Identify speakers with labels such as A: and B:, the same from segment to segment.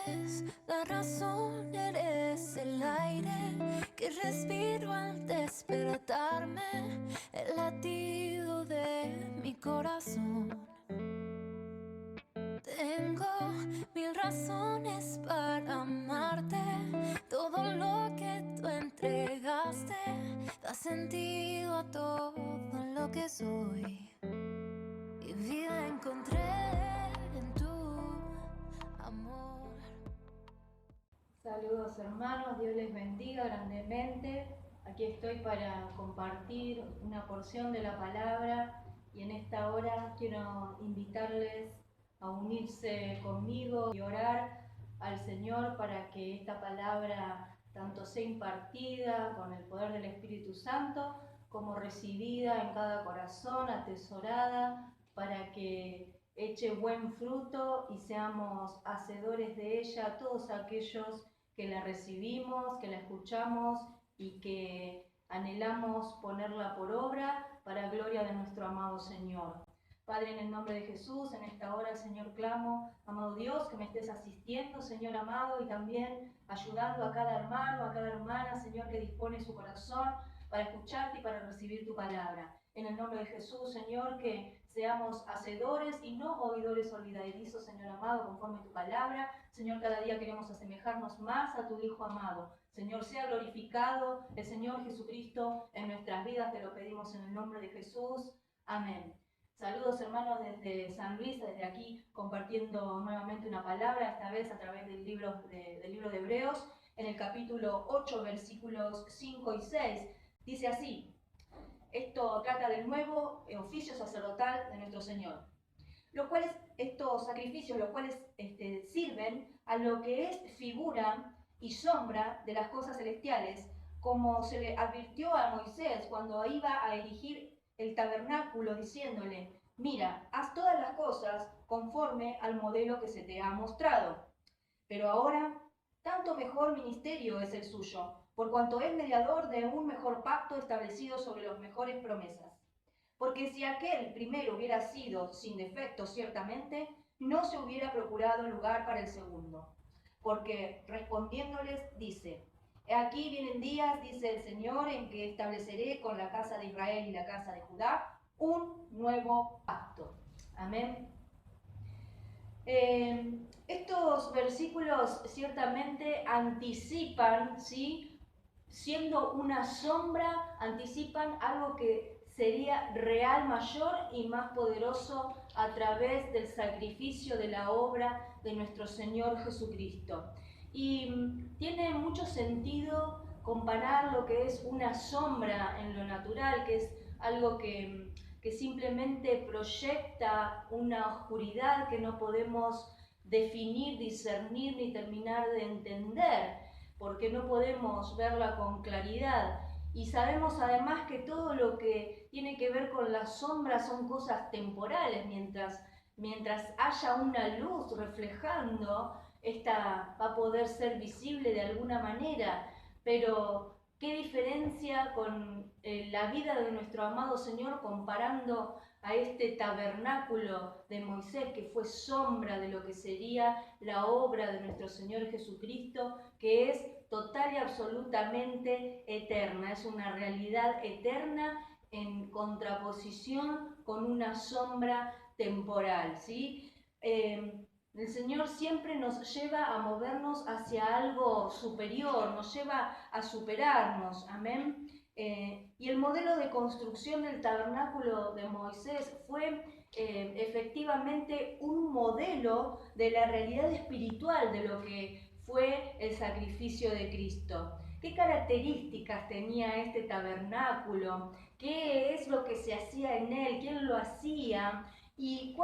A: eres la razón, eres el aire que respiro al despertarme, el latido de mi corazón. Tengo mil razones para amarte, todo lo que tú entregaste da sentido a todo lo que soy. Y vida encontré en tu amor.
B: Saludos hermanos, Dios les bendiga grandemente. Aquí estoy para compartir una porción de la palabra y en esta hora quiero invitarles a unirse conmigo y orar al Señor para que esta palabra tanto sea impartida con el poder del Espíritu Santo como recibida en cada corazón, atesorada, para que eche buen fruto y seamos hacedores de ella todos aquellos que la recibimos, que la escuchamos y que anhelamos ponerla por obra para gloria de nuestro amado Señor. Padre, en el nombre de Jesús, en esta hora, Señor, clamo, amado Dios, que me estés asistiendo, Señor amado, y también ayudando a cada hermano, a cada hermana, Señor, que dispone su corazón para escucharte y para recibir tu palabra. En el nombre de Jesús, Señor, que seamos hacedores y no oidores olvidadizos, Señor amado, conforme tu palabra. Señor, cada día queremos asemejarnos más a tu Hijo amado. Señor, sea glorificado el Señor Jesucristo en nuestras vidas, te lo pedimos en el nombre de Jesús. Amén. Saludos hermanos desde San Luis, desde aquí compartiendo nuevamente una palabra, esta vez a través del libro de Hebreos, en el capítulo 8, versículos 5 y 6. Dice así: esto trata del nuevo oficio sacerdotal de nuestro Señor. Estos sacrificios, los cuales sirven a lo que es figura y sombra de las cosas celestiales, como se le advirtió a Moisés cuando iba a erigir el tabernáculo, diciéndole: mira, haz todas las cosas conforme al modelo que se te ha mostrado. Pero ahora, tanto mejor ministerio es el suyo, por cuanto es mediador de un mejor pacto establecido sobre las mejores promesas. Porque si aquel primero hubiera sido sin defecto, ciertamente, no se hubiera procurado lugar para el segundo. Porque respondiéndoles dice: he aquí vienen días, dice el Señor, en que estableceré con la casa de Israel y la casa de Judá un nuevo pacto. Amén. Estos versículos ciertamente anticipan, ¿sí?, siendo una sombra, anticipan algo que sería real, mayor y más poderoso a través del sacrificio de la obra de nuestro Señor Jesucristo. Y tiene mucho sentido comparar lo que es una sombra en lo natural, que es algo que simplemente proyecta una oscuridad que no podemos definir, discernir ni terminar de entender, porque no podemos verla con claridad. Y sabemos además que todo lo que tiene que ver con las sombras son cosas temporales. Mientras haya una luz reflejando, esta va a poder ser visible de alguna manera, pero ¿qué diferencia con la vida de nuestro amado Señor comparando a este tabernáculo de Moisés, que fue sombra de lo que sería la obra de nuestro Señor Jesucristo, que es total y absolutamente eterna? Es una realidad eterna en contraposición con una sombra temporal, ¿sí? El Señor siempre nos lleva a movernos hacia algo superior, nos lleva a superarnos, amén. Y el modelo de construcción del tabernáculo de Moisés fue efectivamente un modelo de la realidad espiritual de lo que fue el sacrificio de Cristo. ¿Qué características tenía este tabernáculo? ¿Qué es lo que se hacía en él? ¿Quién lo hacía? ¿Y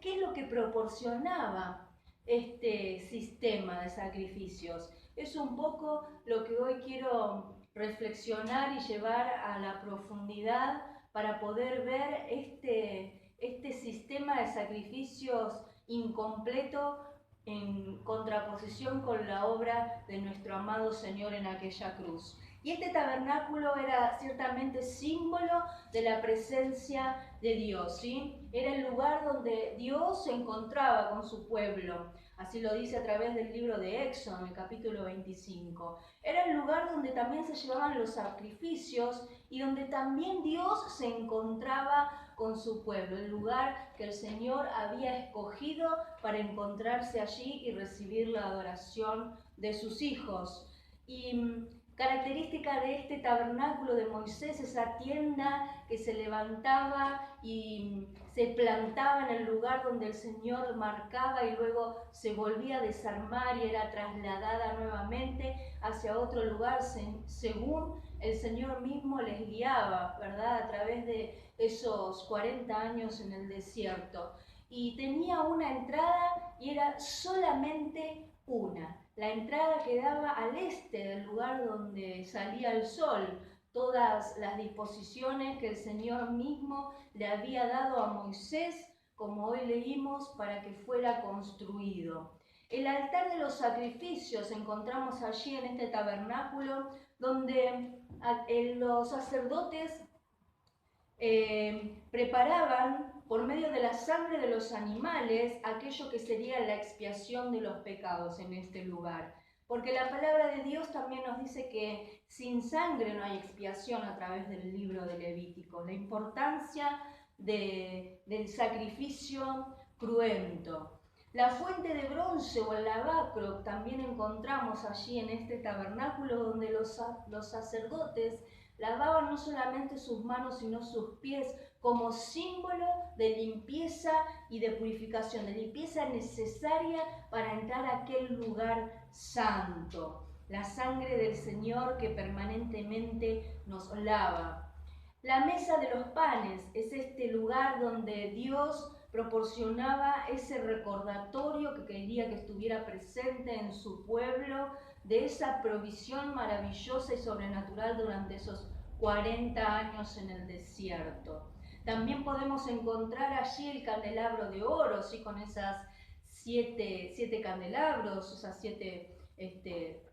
B: qué es lo que proporcionaba este sistema de sacrificios? Es un poco lo que hoy quiero reflexionar y llevar a la profundidad para poder ver este sistema de sacrificios incompleto en contraposición con la obra de nuestro amado Señor en aquella cruz. Y este tabernáculo era ciertamente símbolo de la presencia de Dios, ¿sí? Era el lugar donde Dios se encontraba con su pueblo. Así lo dice a través del libro de Éxodo, en el capítulo 25. Era el lugar donde también se llevaban los sacrificios y donde también Dios se encontraba con su pueblo, el lugar que el Señor había escogido para encontrarse allí y recibir la adoración de sus hijos. Y característica de este tabernáculo de Moisés, esa tienda que se levantaba y se plantaba en el lugar donde el Señor marcaba y luego se volvía a desarmar y era trasladada nuevamente hacia otro lugar según el Señor mismo les guiaba, ¿verdad? A través de esos 40 años en el desierto. Y tenía una entrada y era solamente una. La entrada quedaba al este del lugar donde salía el sol. Todas las disposiciones que el Señor mismo le había dado a Moisés, como hoy leímos, para que fuera construido. El altar de los sacrificios encontramos allí en este tabernáculo, donde los sacerdotes preparaban por medio de la sangre de los animales aquello que sería la expiación de los pecados en este lugar. Porque la palabra de Dios también nos dice que sin sangre no hay expiación a través del libro de Levítico. La importancia del sacrificio cruento. La fuente de bronce o el lavacro también encontramos allí en este tabernáculo, donde los sacerdotes lavaban no solamente sus manos sino sus pies como símbolo de limpieza y de purificación, de limpieza necesaria para entrar a aquel lugar santo. La sangre del Señor que permanentemente nos lava. La mesa de los panes es este lugar donde Dios proporcionaba ese recordatorio que quería que estuviera presente en su pueblo, de esa provisión maravillosa y sobrenatural durante esos 40 años en el desierto. También podemos encontrar allí el candelabro de oro, ¿sí? Con esas siete candelabros, esas siete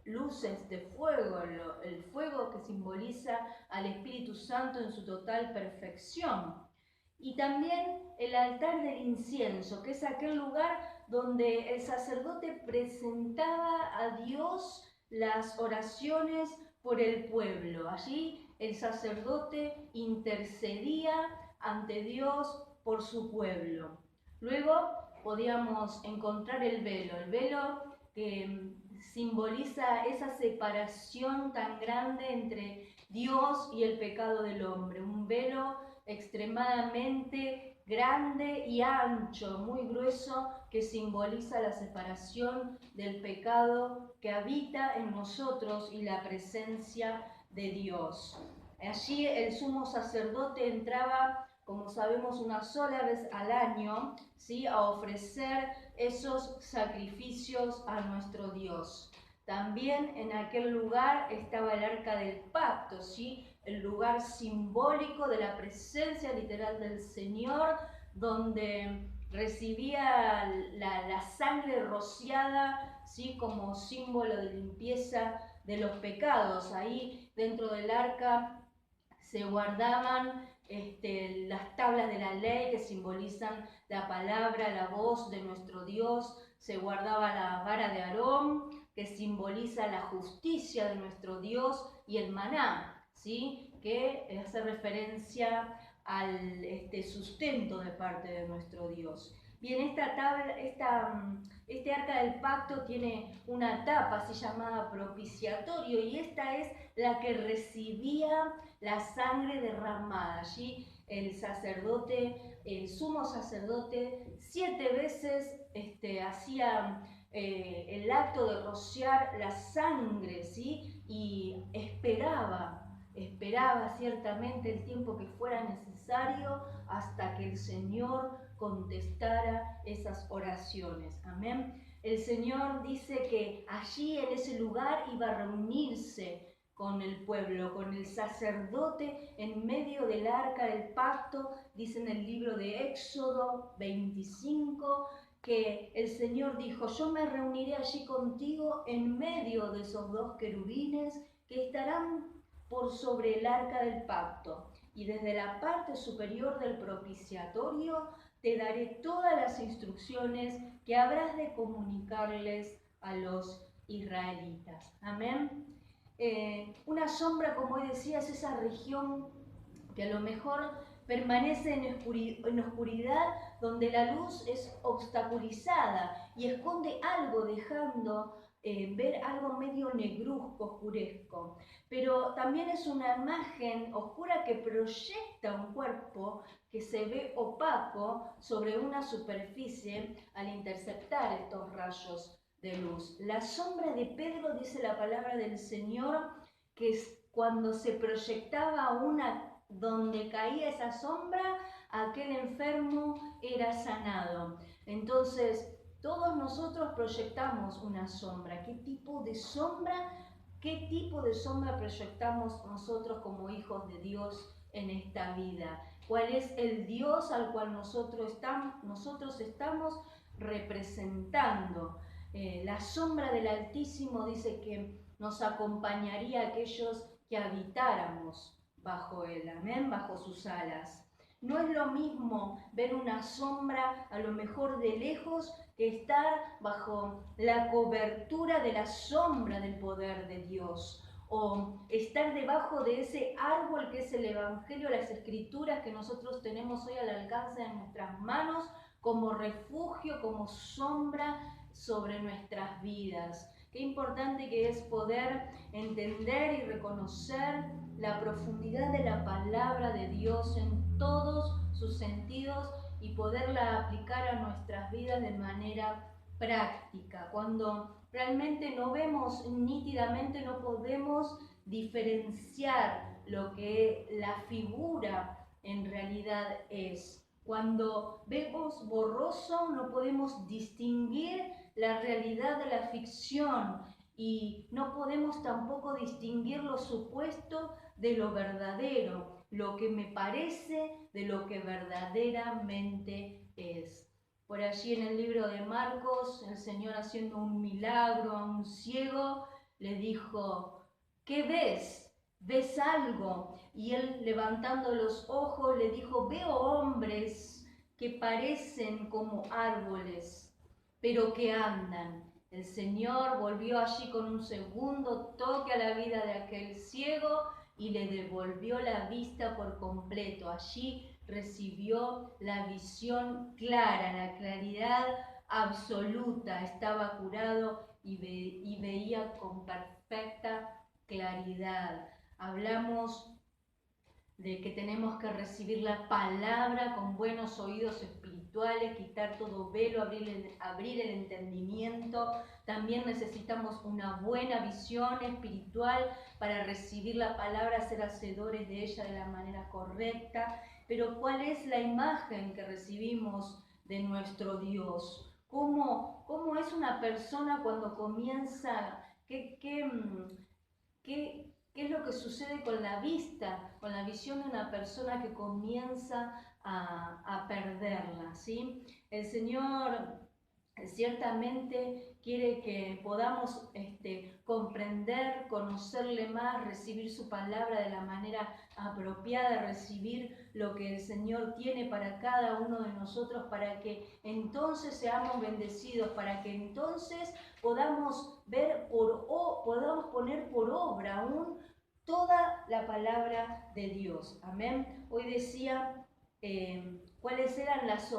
B: luces de fuego, el fuego que simboliza al Espíritu Santo en su total perfección. Y también el altar del incienso, que es aquel lugar donde el sacerdote presentaba a Dios las oraciones por el pueblo. Allí el sacerdote intercedía ante Dios por su pueblo. Luego podíamos encontrar el velo que simboliza esa separación tan grande entre Dios y el pecado del hombre. Un velo extremadamente grande y ancho, muy grueso, que simboliza la separación del pecado que habita en nosotros y la presencia de Dios. Allí el sumo sacerdote entraba, como sabemos, una sola vez al año, ¿sí? A ofrecer esos sacrificios a nuestro Dios. También en aquel lugar estaba el arca del pacto, ¿sí? El lugar simbólico de la presencia literal del Señor, donde recibía la sangre rociada, ¿sí? Como símbolo de limpieza de los pecados. Ahí dentro del arca se guardaban las tablas de la ley que simbolizan la palabra, la voz de nuestro Dios. Se guardaba la vara de Aarón, que simboliza la justicia de nuestro Dios, y el maná, ¿sí? Que hace referencia al sustento de parte de nuestro Dios. Bien, este arca del pacto tiene una tapa así llamada propiciatorio, y esta es la que recibía la sangre derramada. Allí el sacerdote, el sumo sacerdote, 7 veces hacía el acto de rociar la sangre, ¿sí? Y esperaba ciertamente el tiempo que fuera necesario hasta que el Señor contestara esas oraciones. Amén. El Señor dice que allí en ese lugar iba a reunirse con el pueblo, con el sacerdote en medio del arca del pacto. Dice en el libro de Éxodo 25 que el Señor dijo: yo me reuniré allí contigo en medio de esos 2 querubines que estarán por sobre el arca del pacto. y desde la parte superior del propiciatorio te daré todas las instrucciones que habrás de comunicarles a los israelitas. Amén. Una sombra, como hoy decía, es esa región que a lo mejor permanece en oscuridad, donde la luz es obstaculizada y esconde algo, dejando ver algo medio negruzco, oscuresco. Pero también es una imagen oscura que proyecta un cuerpo que se ve opaco sobre una superficie al interceptar estos rayos de luz. La sombra de Pedro, dice la palabra del Señor, que cuando se proyectaba donde caía esa sombra, aquel enfermo era sanado. Entonces, todos nosotros proyectamos una sombra. ¿Qué tipo de sombra proyectamos nosotros como hijos de Dios en esta vida? ¿Cuál es el Dios al cual nosotros estamos representando? La sombra del Altísimo dice que nos acompañaría a aquellos que habitáramos bajo él, amén, bajo sus alas. No es lo mismo ver una sombra a lo mejor de lejos que estar bajo la cobertura de la sombra del poder de Dios, o estar debajo de ese árbol que es el Evangelio, las Escrituras que nosotros tenemos hoy al alcance de nuestras manos, como refugio, como sombra sobre nuestras vidas. Qué importante que es poder entender y reconocer la profundidad de la palabra de Dios en todos sus sentidos y poderla aplicar a nuestras vidas de manera práctica. Cuando realmente no vemos nítidamente, no podemos diferenciar lo que la figura en realidad es. Cuando vemos borroso, no podemos distinguir la realidad de la ficción y no podemos tampoco distinguir lo supuesto de lo verdadero, lo que me parece de lo que verdaderamente es. Por allí en el libro de Marcos, el Señor haciendo un milagro a un ciego, le dijo, ¿qué ves? ¿Ves algo? Y él, levantando los ojos, le dijo, veo hombres que parecen como árboles, pero que andan. El Señor volvió allí con un segundo toque a la vida de aquel ciego y le devolvió la vista por completo. Allí recibió la visión clara, la claridad absoluta. Estaba curado y veía con perfecta claridad. Hablamos de que tenemos que recibir la palabra con buenos oídos espirituales, quitar todo velo, abrir el entendimiento. También necesitamos una buena visión espiritual para recibir la palabra, ser hacedores de ella de la manera correcta. Pero ¿cuál es la imagen que recibimos de nuestro Dios? ¿Cómo es una persona cuando comienza? ¿Qué es lo que sucede con la vista, con la visión de una persona que comienza a perderla? ¿Sí? El Señor ciertamente quiere que podamos comprender, conocerle más, recibir su palabra de la manera apropiada, recibir lo que el Señor tiene para cada uno de nosotros, para que entonces seamos bendecidos, para que entonces podamos podamos poner por obra aún toda la palabra de Dios. Amén. Hoy decía cuáles eran las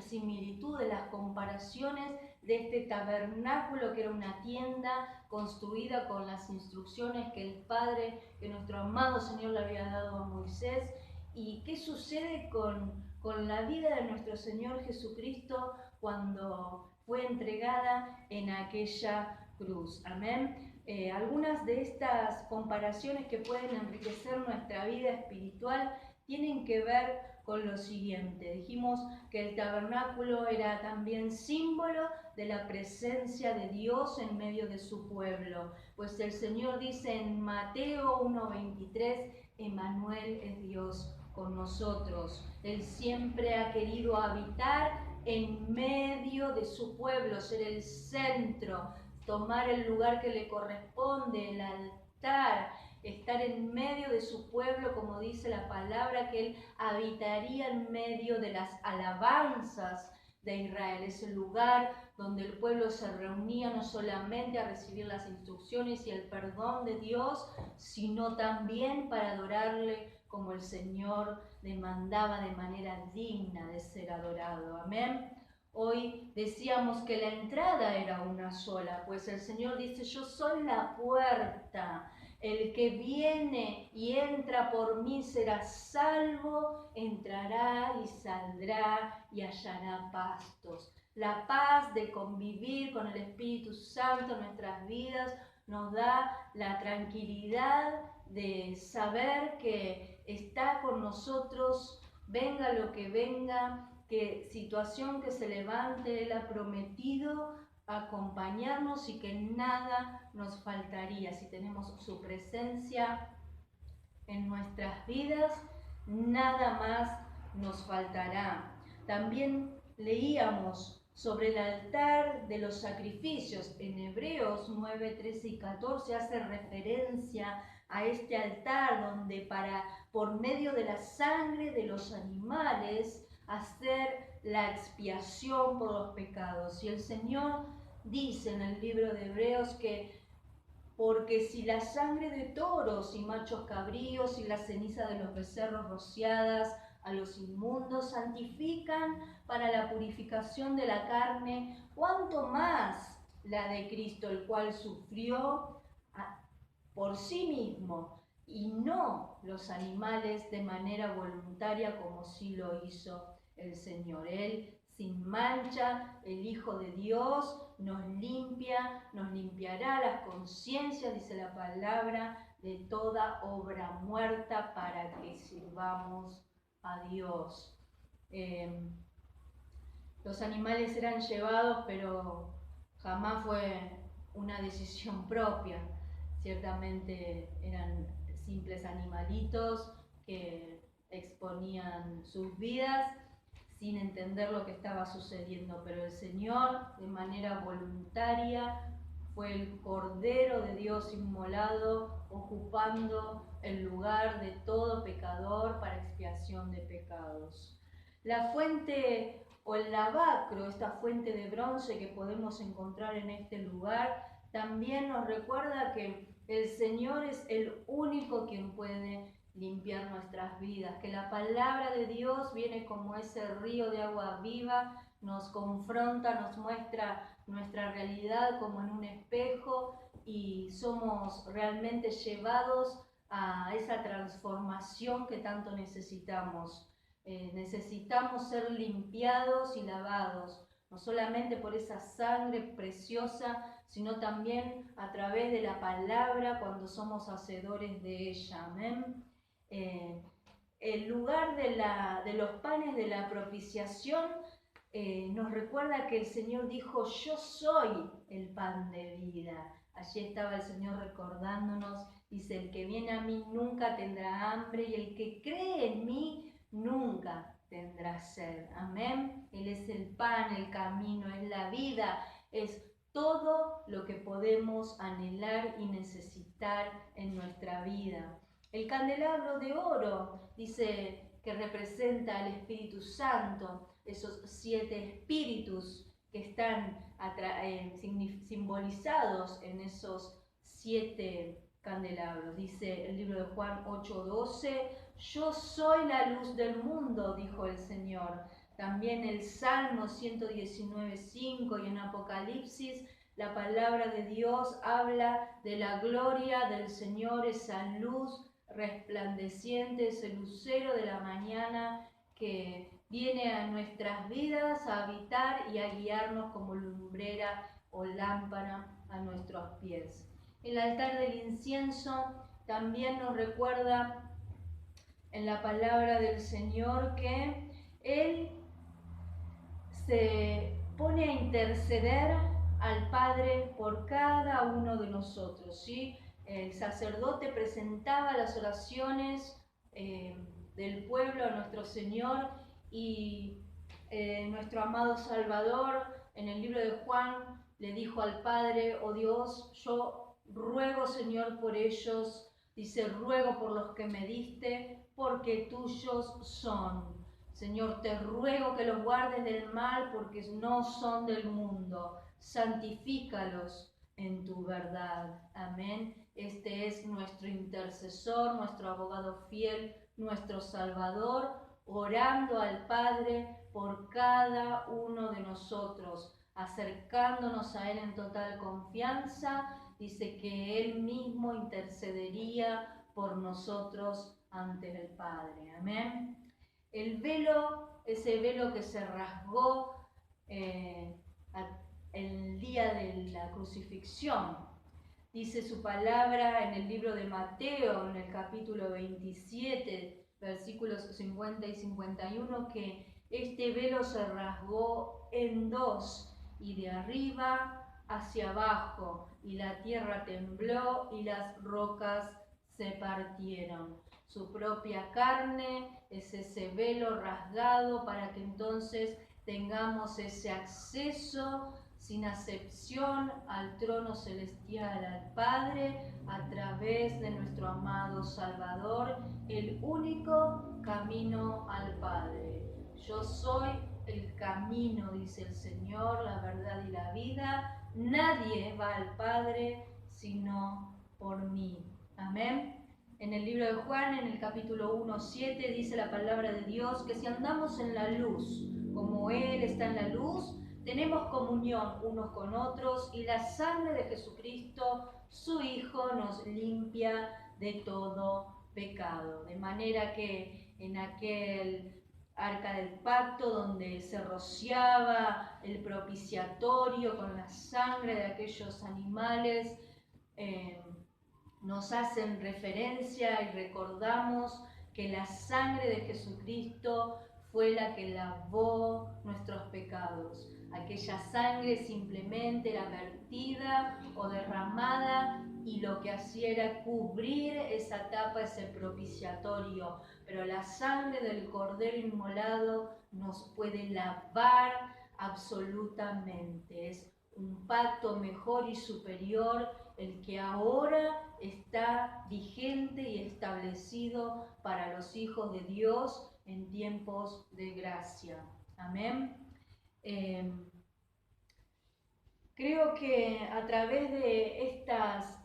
B: similitudes, las comparaciones de este tabernáculo, que era una tienda construida con las instrucciones que el Padre, que nuestro amado Señor le había dado a Moisés. ¿Y qué sucede con la vida de nuestro Señor Jesucristo cuando fue entregada en aquella cruz? Amén. Algunas de estas comparaciones que pueden enriquecer nuestra vida espiritual tienen que ver con lo siguiente. Dijimos que el tabernáculo era también símbolo de la presencia de Dios en medio de su pueblo. Pues el Señor dice en Mateo 1:23, Emmanuel es Dios con nosotros. Él siempre ha querido habitar en medio de su pueblo, ser el centro, tomar el lugar que le corresponde, el altar, estar en medio de su pueblo, como dice la palabra, que Él habitaría en medio de las alabanzas de Israel. Es el lugar donde el pueblo se reunía no solamente a recibir las instrucciones y el perdón de Dios, sino también para adorarle como el Señor demandaba de manera digna de ser adorado. Amén. Hoy decíamos que la entrada era una sola, pues el Señor dice: yo soy la puerta. El que viene y entra por mí será salvo, entrará y saldrá y hallará pastos. La paz de convivir con el Espíritu Santo en nuestras vidas nos da la tranquilidad de saber que está con nosotros, venga lo que venga, que situación que se levante, Él ha prometido acompañarnos y que nada nos faltaría. Si tenemos su presencia en nuestras vidas, nada más nos faltará. También leíamos sobre el altar de los sacrificios. En Hebreos 9, 13 y 14 hace referencia a este altar donde por medio de la sangre de los animales hacer la expiación por los pecados. Y el Señor dice en el libro de Hebreos que porque si la sangre de toros y machos cabríos y la ceniza de los becerros rociadas a los inmundos santifican para la purificación de la carne, cuánto más la de Cristo, el cual sufrió por sí mismo y no los animales de manera voluntaria como sí lo hizo el Señor. Él, sin mancha, el Hijo de Dios, nos limpiará las conciencias, dice la palabra, de toda obra muerta para que sirvamos a Dios. Los animales eran llevados, pero jamás fue una decisión propia. Ciertamente eran simples animalitos que exponían sus vidas sin entender lo que estaba sucediendo, pero el Señor, de manera voluntaria, fue el Cordero de Dios inmolado, ocupando el lugar de todo pecador para expiación de pecados. La fuente o el lavacro, esta fuente de bronce que podemos encontrar en este lugar, también nos recuerda que el Señor es el único quien puede limpiar nuestras vidas, que la palabra de Dios viene como ese río de agua viva, nos confronta, nos muestra nuestra realidad como en un espejo y somos realmente llevados a esa transformación que tanto necesitamos. Necesitamos ser limpiados y lavados, no solamente por esa sangre preciosa, sino también a través de la palabra cuando somos hacedores de ella. Amén. El lugar de los panes de la propiciación nos recuerda que el Señor dijo: yo soy el pan de vida. Allí estaba el Señor recordándonos, dice: el que viene a mí nunca tendrá hambre y el que cree en mí nunca tendrá sed. Amén. Él es el pan, el camino, es la vida, es todo lo que podemos anhelar y necesitar en nuestra vida. El candelabro de oro dice que representa al Espíritu Santo, esos 7 espíritus que están simbolizados en esos 7 candelabros. Dice el libro de Juan 8:12, yo soy la luz del mundo, dijo el Señor. También el Salmo 119:5 y en Apocalipsis la palabra de Dios habla de la gloria del Señor, esa luz resplandeciente, ese lucero de la mañana que viene a nuestras vidas a habitar y a guiarnos como lumbrera o lámpara a nuestros pies. El altar del incienso también nos recuerda en la palabra del Señor que Él se pone a interceder al Padre por cada uno de nosotros, ¿sí? El sacerdote presentaba las oraciones del pueblo a nuestro Señor y nuestro amado Salvador en el libro de Juan le dijo al Padre: oh Dios, yo ruego, Señor, por ellos, Dice, ruego por los que me diste, porque tuyos son. Señor, te ruego que los guardes del mal, porque no son del mundo. Santifícalos en tu verdad. Amén. Este es nuestro intercesor, nuestro abogado fiel, nuestro Salvador, orando al Padre por cada uno de nosotros, acercándonos a Él en total confianza. Dice que Él mismo intercedería por nosotros ante el Padre. Amén. El velo, ese velo que se rasgó el día de la crucifixión. Dice su palabra en el libro de Mateo, en el capítulo 27, versículos 50 y 51, que este velo se rasgó en dos, y de arriba hacia abajo, y la tierra tembló y las rocas se partieron. Su propia carne es ese velo rasgado para que entonces tengamos ese acceso sin acepción al trono celestial, al Padre, a través de nuestro amado Salvador, el único camino al Padre. Yo soy el camino, dice el Señor, la verdad y la vida. Nadie va al Padre sino por mí. Amén. En el libro de Juan, en el capítulo 1:7, dice la palabra de Dios que si andamos en la luz, como Él está en la luz, tenemos comunión unos con otros, y la sangre de Jesucristo, su Hijo, nos limpia de todo pecado. De manera que en aquel arca del pacto donde se rociaba el propiciatorio con la sangre de aquellos animales, nos hacen referencia y recordamos que la sangre de Jesucristo fue la que lavó nuestros pecados. Aquella sangre simplemente era vertida o derramada y lo que hacía era cubrir esa tapa, ese propiciatorio. Pero la sangre del Cordero inmolado nos puede lavar absolutamente. Es un pacto mejor y superior el que ahora está vigente y establecido para los hijos de Dios en tiempos de gracia. Amén. Creo que a través de estas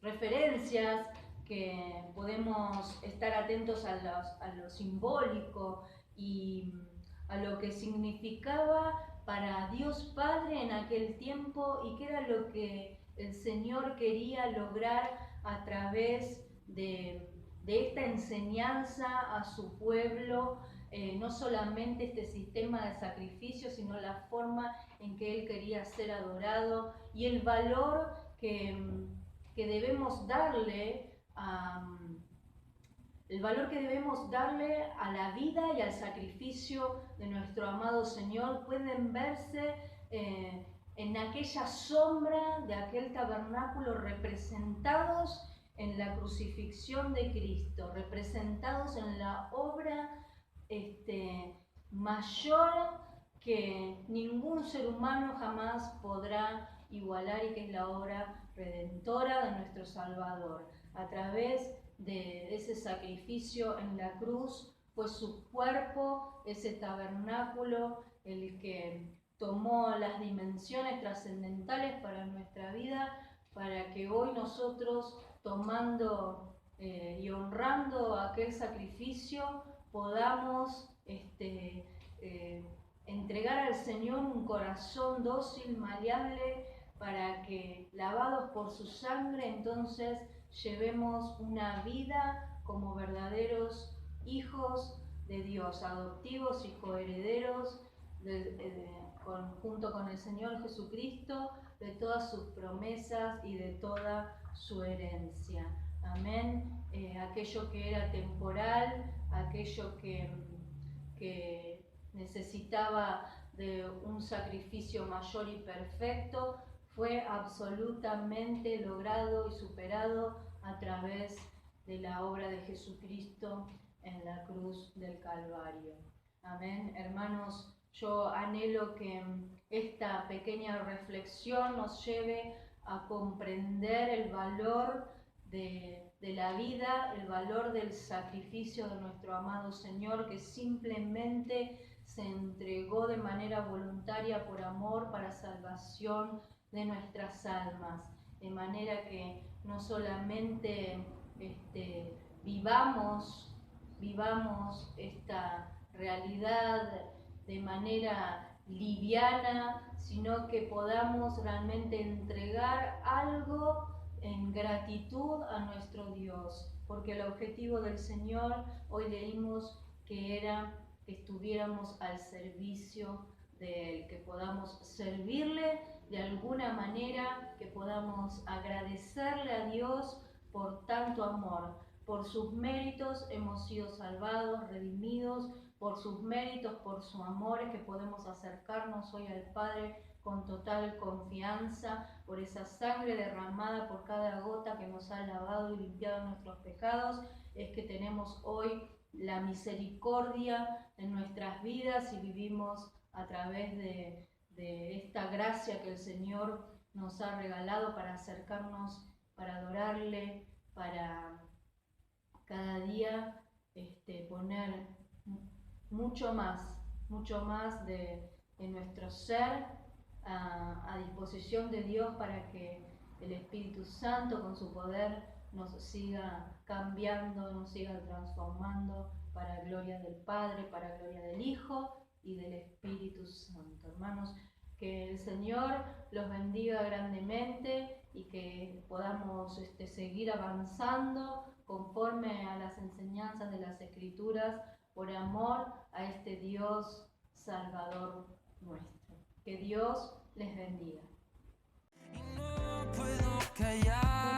B: referencias que podemos estar atentos a lo simbólico y a lo que significaba para Dios Padre en aquel tiempo y qué era lo que el Señor quería lograr a través de esta enseñanza a su pueblo, no solamente este sistema de sacrificio, sino la forma en que Él quería ser adorado y el valor que debemos darle a la vida y al sacrificio de nuestro amado Señor, pueden verse en aquella sombra de aquel tabernáculo, representados en la crucifixión de Cristo, representados en la obra mayor que ningún ser humano jamás podrá igualar, y que es la obra redentora de nuestro Salvador. A través de ese sacrificio en la cruz fue su cuerpo, ese tabernáculo, el que tomó las dimensiones trascendentales para nuestra vida, para que hoy nosotros, tomando y honrando aquel sacrificio, podamos entregar al Señor un corazón dócil, maleable, para que, lavados por su sangre, entonces llevemos una vida como verdaderos hijos de Dios, adoptivos y coherederos junto con el Señor Jesucristo, de todas sus promesas y de toda su herencia. Amén. Aquello que era temporal, aquello que necesitaba de un sacrificio mayor y perfecto, fue absolutamente logrado y superado a través de la obra de Jesucristo en la cruz del Calvario. Amén. Hermanos, yo anhelo que esta pequeña reflexión nos lleve a comprender el valor de la vida, el valor del sacrificio de nuestro amado Señor, que simplemente se entregó de manera voluntaria por amor para salvación de nuestras almas, de manera que no solamente vivamos esta realidad de manera liviana, sino que podamos realmente entregar algo en gratitud a nuestro Dios, porque el objetivo del Señor, hoy leímos que era que estuviéramos al servicio de Él, que podamos servirle de alguna manera, que podamos agradecerle a Dios por tanto amor. Por sus méritos hemos sido salvados, redimidos, por sus méritos, por su amor, es que podemos acercarnos hoy al Padre con total confianza, por esa sangre derramada, por cada gota que nos ha lavado y limpiado nuestros pecados, es que tenemos hoy la misericordia en nuestras vidas y vivimos a través de esta gracia que el Señor nos ha regalado para acercarnos, para adorarle, para cada día poner mucho más de nuestro ser a disposición de Dios, para que el Espíritu Santo con su poder nos siga cambiando, nos siga transformando para gloria del Padre, para gloria del Hijo y del Espíritu Santo. Hermanos, que el Señor los bendiga grandemente y que podamos seguir avanzando conforme a las enseñanzas de las Escrituras, por amor a este Dios Salvador nuestro. Que Dios les bendiga.
C: Y no puedo callar.